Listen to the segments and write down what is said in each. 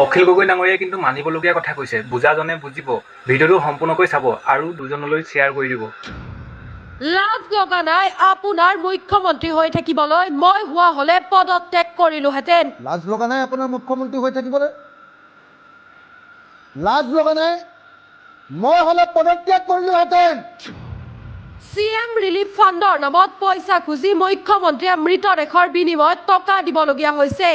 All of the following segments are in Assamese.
অখিল গগৈ ডাঙৰীয়াই কিন্তু মানিবলগীয়া কথা কৈছে। বুজাজনে বুজিব, ভিডিঅ'টো সম্পূৰ্ণকৈ চাব আৰু দুজনলৈ শ্বেয়াৰ কৰি দিব। লাজ লগা নাই আপোনাৰ মুখ্যমন্ত্ৰী হৈ থাকিবলৈ? মই হোৱা হলে পদত্যাগ কৰিলোহেঁতেন। লাজ লগা নাই আপোনাৰ মুখ্যমন্ত্ৰী হৈ থাকিবলৈ? লাজ লগা নাই? মই হলে পদত্যাগ কৰিলোহেঁতেন। CM ৰিলিফ ফাণ্ডৰ নামত পইচা খুজি মুখ্যমন্ত্ৰীয়ে মৃতদেহৰ বিনিময়ত টকা দিবলগীয়া হৈছে।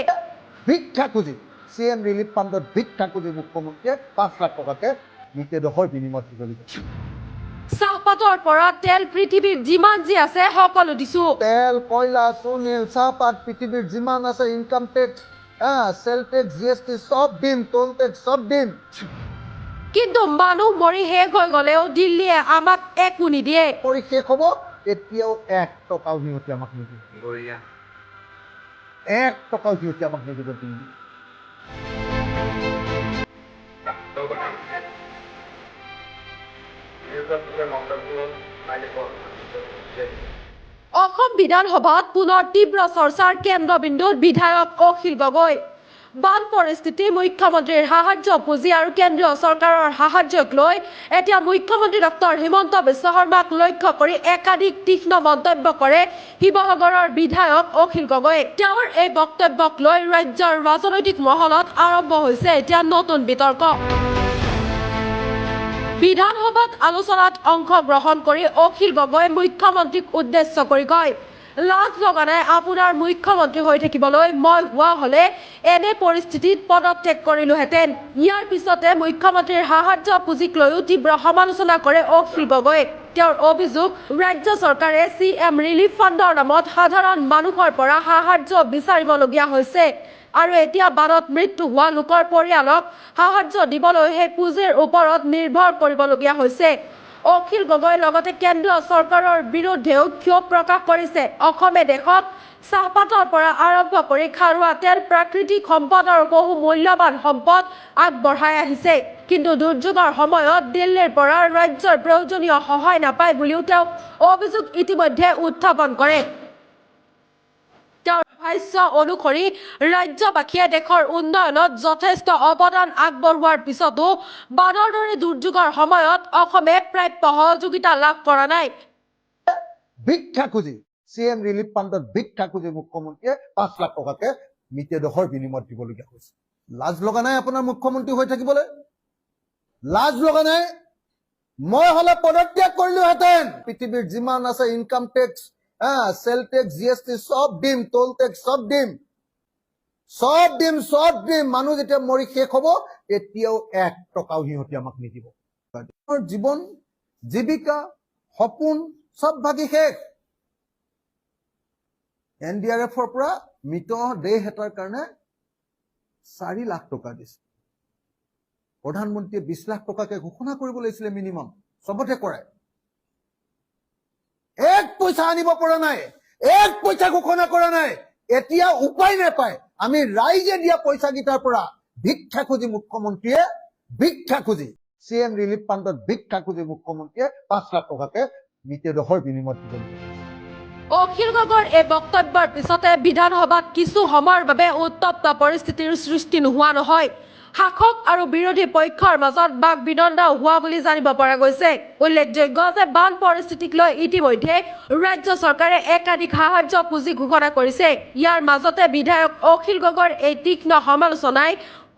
ভিক্ষা খুজি CM ৰিলিফ ফাণ্ডত ভিক্ষা খুজি মুখ্যমন্ত্ৰীয়ে 5 লাখ টকাকে মৃতদেহৰ বিনিময়ত দিবলগীয়া। চাহপাতৰ পৰা তেল পৃথিৱীৰ যিমান যি আছে সকলো দিছো। তেল, কয়লা, চুনিল, চাহপাত, পৃথিৱীৰ যিমান আছে, income tax, sale tax, GST চব দিম, টোল টেক্স চব দিম। কিন্তু মানুহ মৰি শেষ হৈ গলেও দিল্লীয়ে আমাক একো নিদিয়ে। কৰি শেষ হ'ব, এতিয়াও 1 টকাও সিহঁতে আমাক নিদিয়ে। 1 টকাও সিহঁতে আমাক নিদিব। অসম বিধানসভাত পুনৰ তীব্ৰ চৰ্চাৰ কেন্দ্ৰবিন্দুত বিধায়ক অখিল গগৈ। বান পৰিস্থিতি, মুখ্যমন্ত্ৰীৰ সাহায্য পুঁজি আৰু কেন্দ্ৰীয় চৰকাৰৰ সাহায্যক লৈ এতিয়া মুখ্যমন্ত্ৰী ডক্টৰ হিমন্ত বিশ্ব শৰ্মাক লক্ষ্য কৰি একাধিক তীক্ষ্ণ মন্তব্য কৰে শিৱসাগৰৰ বিধায়ক অখিল গগৈ। তেওঁৰ এই বক্তব্যক লৈ ৰাজ্যৰ ৰাজনৈতিক মহলত আৰম্ভ হৈছে এতিয়া নতুন বিতৰ্ক। বিধানসভাত আলোচনাত অংশগ্ৰহণ কৰি অখিল গগৈ মুখ্যমন্ত্ৰীক উদ্দেশ্য কৰি কয়, লাজ লগা নাই আপোনাৰ মুখ্যমন্ত্ৰী হৈ থাকিবলৈ? মই হোৱা হলে এনে পৰিস্থিতিত পদত্যাগ কৰিলোহেঁতেন। ইয়াৰ পিছতে মুখ্যমন্ত্ৰীৰ সাহায্য পুঁজিক লৈও তীব্ৰ সমালোচনা কৰে অখিল গগৈ। তেওঁৰ অভিযোগ, ৰাজ্য চৰকাৰে CM ৰিলিফ ফাণ্ডৰ নামত সাধাৰণ মানুহৰ পৰা সাহায্য বিচাৰিবলগীয়া হৈছে আৰু এতিয়া বানত মৃত্যু হোৱা লোকৰ পৰিয়ালক সাহায্য দিবলৈ সেই পুঁজিৰ ওপৰত নিৰ্ভৰ কৰিবলগীয়া হৈছে। অখিল গগৈ লগতে কেন্দ্ৰীয় চৰকাৰৰ বিৰুদ্ধেও ক্ষোভ প্ৰকাশ কৰিছে। অসমে দেশত চাহপাতৰ পৰা আৰম্ভ কৰি খাৰুৱা তেল, প্ৰাকৃতিক সম্পদ আৰু বহু মূল্যৱান সম্পদ আগবঢ়াই আহিছে। কিন্তু দুৰ্যোগৰ সময়ত দিল্লীৰ পৰা ৰাজ্যৰ প্ৰয়োজনীয় সহায় নাপায় বুলিও তেওঁ অভিযোগ ইতিমধ্যে উত্থাপন কৰে। তেওঁৰ ভাষ্য অনুসৰি ৰাজ্যবাসীয়ে দেশৰ উন্নয়নত যথেষ্ট অৱদান আগবঢ়োৱাৰ পিছতো বানৰ দৰে দুৰ্যোগৰ সময়ত অসমে প্ৰাপ্য সহযোগিতা লাভ কৰা নাই। ভিক্ষা খুজি CM ৰিলিফ ফাণ্ডত ভিক্ষা খুজি মুখ্যমন্ত্ৰীয়ে 5 লাখ টকাকে মৃতদেহৰ বিনিময়ত দিবলগীয়া হৈছে। লাজ লগা নাই আপোনাৰ মুখ্যমন্ত্ৰী হৈ থাকিবলৈ? লাজ লগা নাই? মই হলে পদত্যাগ কৰিলোহেঁতেন। পৃথিৱীৰ যিমান আছে, income tax, sale tax, GST চব দিম, টোল টেক্স চব দিম, চব দিম, চব দিম। মানুহ যেতিয়া মৰি শেষ হ'ব, এতিয়াও 1 টকাও সিহঁতে আমাক নিদিব। জীৱন, জীৱিকা, সপোন চব ভাগি শেষ। NDRFৰ পৰা মৃতদেহ এটাৰ কাৰণে 4 লাখ টকা দিছে। প্ৰধানমন্ত্ৰীয়ে 20 লাখ টকাকে ঘোষণা কৰিব লাগিছিলে মিনিমাম, চবতে কৰে। 1 পইচা আনিব পৰা নাই, 1 পইচা ঘোষণা কৰা নাই। এতিয়া উপায় নাপায় আমি ৰাইজে দিয়া পইচাকেইটাৰ পৰা ভিক্ষা খুজি মুখ্যমন্ত্ৰীয়ে ভিক্ষা খুজি CM ৰিলিফ ফাণ্ডত ভিক্ষা খুজি মুখ্যমন্ত্ৰীয়ে 5 লাখ টকাকে মৃতদেহৰ বিনিময়ত দিব। অখিল গগৈৰ এই বক্তব্যৰ পিছতে বিধানসভাত কিছু সময়ৰ বাবে উত্তপ্ত পৰিস্থিতিৰ সৃষ্টি নোহোৱা নহয়। শাসক আৰু বিৰোধী পক্ষৰ মাজত বাক বিতণ্ডাও হোৱা বুলি জানিব পৰা গৈছে। উল্লেখযোগ্য যে বান পৰিস্থিতিক লৈ ইতিমধ্যে ৰাজ্য চৰকাৰে একাধিক সাহায্য পুঁজি ঘোষণা কৰিছে। ইয়াৰ মাজতে বিধায়ক অখিল গগৈৰ এই তীক্ষ্ণ সমালোচনাই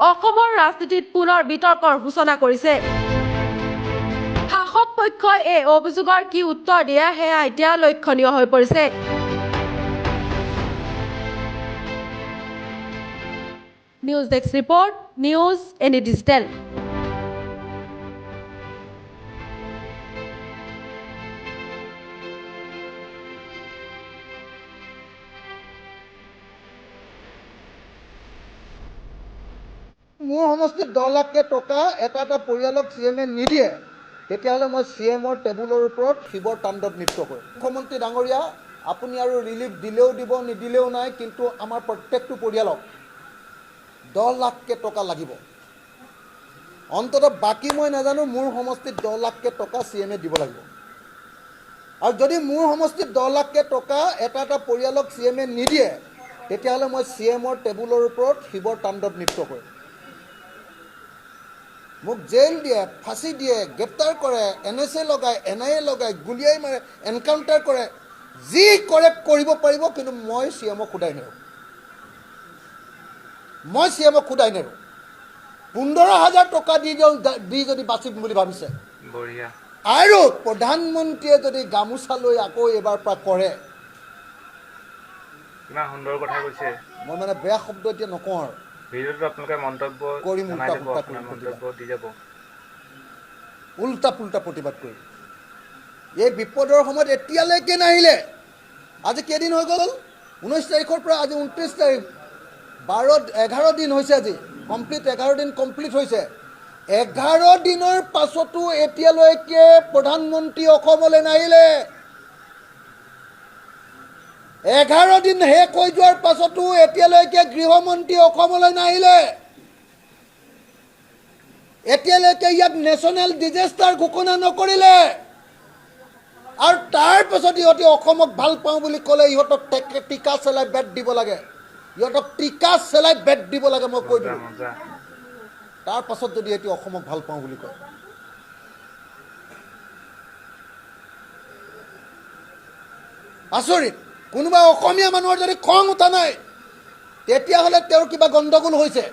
অসমৰ ৰাজনীতিত পুনৰ বিতৰ্কৰ সূচনা কৰিছে। শাসক পক্ষই এই অভিযোগৰ কি উত্তৰ দিয়ে সেয়া এতিয়া লক্ষণীয় হৈ পৰিছে। News desk report, news any digital. মোৰ সমষ্টিত 10 লাখকে টকা এটা পৰিয়ালক CM নিদিয়ে, তেতিয়াহ'লে মই CMৰ টেবুলৰ ওপৰত শিৱৰ তাণ্ডৱ নৃত্য কৰিম। মুখ্যমন্ত্ৰী ডাঙৰীয়া, আপুনি আৰু ৰিলিফ দিলেও দিব, নিদিলেও নাই, কিন্তু আমাৰ প্ৰত্যেকটো পৰিয়ালক 10 লাখকে টকা লাগিব। অন্ততঃ বাকী মই নাজানো, মোৰ সমষ্টিত 10 লাখকে টকা CM দিব লাগিব। আৰু যদি মোৰ সমষ্টিত 10 লাখকে টকা এটা পৰিয়ালক CM নিদিয়ে, তেতিয়াহ'লে মই CMৰ টেবুলৰ ওপৰত শিৱৰ তাণ্ডৱ নৃত্য কৰিম। মোক জেল দিয়ে, ফাঁচি দিয়ে, গ্ৰেপ্তাৰ কৰে, NSA লগায়, NIA লগায়, গুলিয়াই মাৰে, এনকাউণ্টাৰ কৰে, যি কৰে কৰিব পাৰিব, কিন্তু মই CMক সোধাই নেৰোঁ। মই CMক সোধাই নেৰোঁ। 15,000 টকা দি যদি বাচিম বুলি ভাবিছে, বঢ়িয়া। আৰু প্ৰধানমন্ত্ৰীয়ে যদি গামোচা লৈ আকৌ এইবাৰ পৰা কৰে, কিমান সুন্দৰ কথা কৈছে। মই মানে বেয়া শব্দ এতিয়া নকওঁ আৰু। ভিডিঅ'টোত আপোনালোকে মন্তব্য কৰিম, জনাই যাব, উল্টা আপোনাৰ কৰিম, মন্তব্য দি যাব। উল্টা পুল্টা প্ৰতিবাদ কৰিম। এই বিপদৰ সময়ত এতিয়ালৈকে নাহিলে। আজি কেইদিন হৈ গ'ল? 19 তাৰিখৰ পৰা আজি 29 তাৰিখ, 11 দিন হৈছে। আজি কমপ্লিট 11 দিন কমপ্লিট হৈছে। 11 দিনৰ পাছতো এতিয়ালৈকে প্ৰধানমন্ত্ৰী অসমলৈ নাহিলে। 11 দিন শেষ হৈ যোৱাৰ পাছতো এতিয়ালৈকে গৃহমন্ত্ৰী অসমলৈ নাহিলে। এতিয়ালৈকে ইয়াক নেশ্যনেল ডিজাষ্টাৰ ঘোষণা নকৰিলে। আৰু তাৰ পাছত ইহঁতে অসমক ভাল পাওঁ বুলি ক'লে ইহঁতক টিকা চেলাই বেট দিব লাগে। ইহঁতক টিকা চেলাই বেট দিব লাগে, মই কৈ দিলোঁ। মজা। তাৰ পাছত যদি এটি অসমক ভাল পাওঁ বুলি কয়, আচৰিত। কোনোবা অসমীয়া মানুহৰ যদি খং উঠা নাই, তেতিয়াহ'লে তেওঁৰ কিবা গণ্ডগোল হৈছে।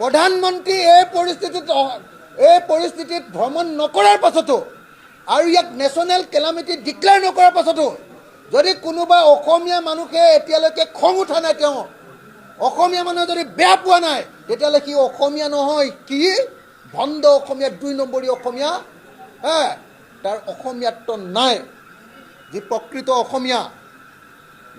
প্ৰধানমন্ত্ৰী এই পৰিস্থিতিত ভ্ৰমণ নকৰাৰ পাছতো আৰু ইয়াক নেশ্যনেল কেলামিটি ডিক্লেয়াৰ নকৰাৰ পাছতো যদি কোনোবা অসমীয়া মানুহে এতিয়ালৈকে খং উঠা নাই, তেওঁ অসমীয়া মানুহে যদি বেয়া পোৱা নাই, তেতিয়াহ'লে সি অসমীয়া নহয়, কি ভণ্ড অসমীয়া, 2 নম্বৰী অসমীয়া। তাৰ অসমীয়াত্ব নাই। যি প্ৰকৃত অসমীয়া,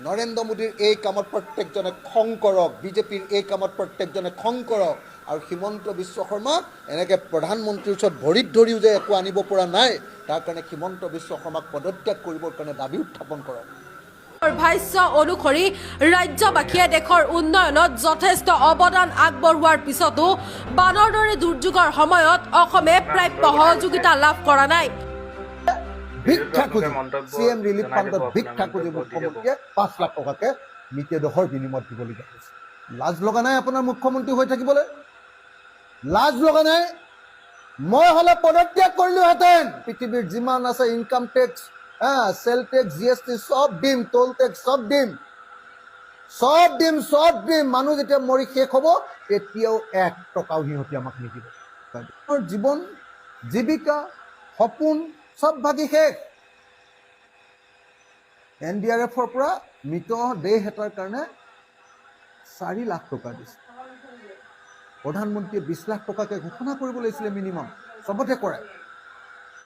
নৰেন্দ্ৰ মোদীৰ এই কামত প্ৰত্যেকজনে খং কৰক, বিজেপিৰ এই কামত প্ৰত্যেকজনে খং কৰক। আৰু হিমন্ত বিশ্ব শৰ্মাক এনেকৈ প্ৰধানমন্ত্ৰীৰ ওচৰত ভৰিত ধৰিও যে একো আনিব পৰা নাই, তাৰ কাৰণে হিমন্ত বিশ্ব শৰ্মাক পদত্যাগ কৰিবৰ কাৰণে দাবী উত্থাপন কৰক। ভাষ্য অনুসৰি ৰাজ্যবাসীয়ে দেশৰ উন্নয়নত যথেষ্ট অৱদান আগবঢ়োৱাৰ পিছতো বানৰ দৰে দুৰ্যোগৰ সময়ত অসমে প্ৰাপ্য সহযোগিতা লাভ কৰা নাই। ভিক্ষা খুজি CM ৰিলিফ ফাণ্ডত ভিক্ষা খুজি মুখ্যমন্ত্ৰীয়ে 5 লাখ টকাকে মৃতদেহৰ বিনিময়ত দিবলগীয়া হৈছে। লাজ লগা নাই আপোনাৰ মুখ্যমন্ত্ৰী হৈ থাকিবলৈ? লাজ লগা নাই? মই হ'লে পদত্যাগ কৰিলোহেঁতেন। পৃথিৱীৰ যিমান আছে income tax, sale tax, GST চব দিম, টোল টেক্স চব দিম, মানুহ যেতিয়া মৰি শেষ হ'ব, তেতিয়াও 1 টকাও সিহঁতি আমাক নিদিব। জীৱন, জীৱিকা, সপোন চব ভাগি শেষ। NDRFৰ পৰা মৃতদেহ এটাৰ কাৰণে 4 লাখ টকা দিছে। প্ৰধানমন্ত্ৰীয়ে 20 লাখ টকাকে ঘোষণা কৰিব লাগিছিলে মিনিমাম, চবতে কৰে।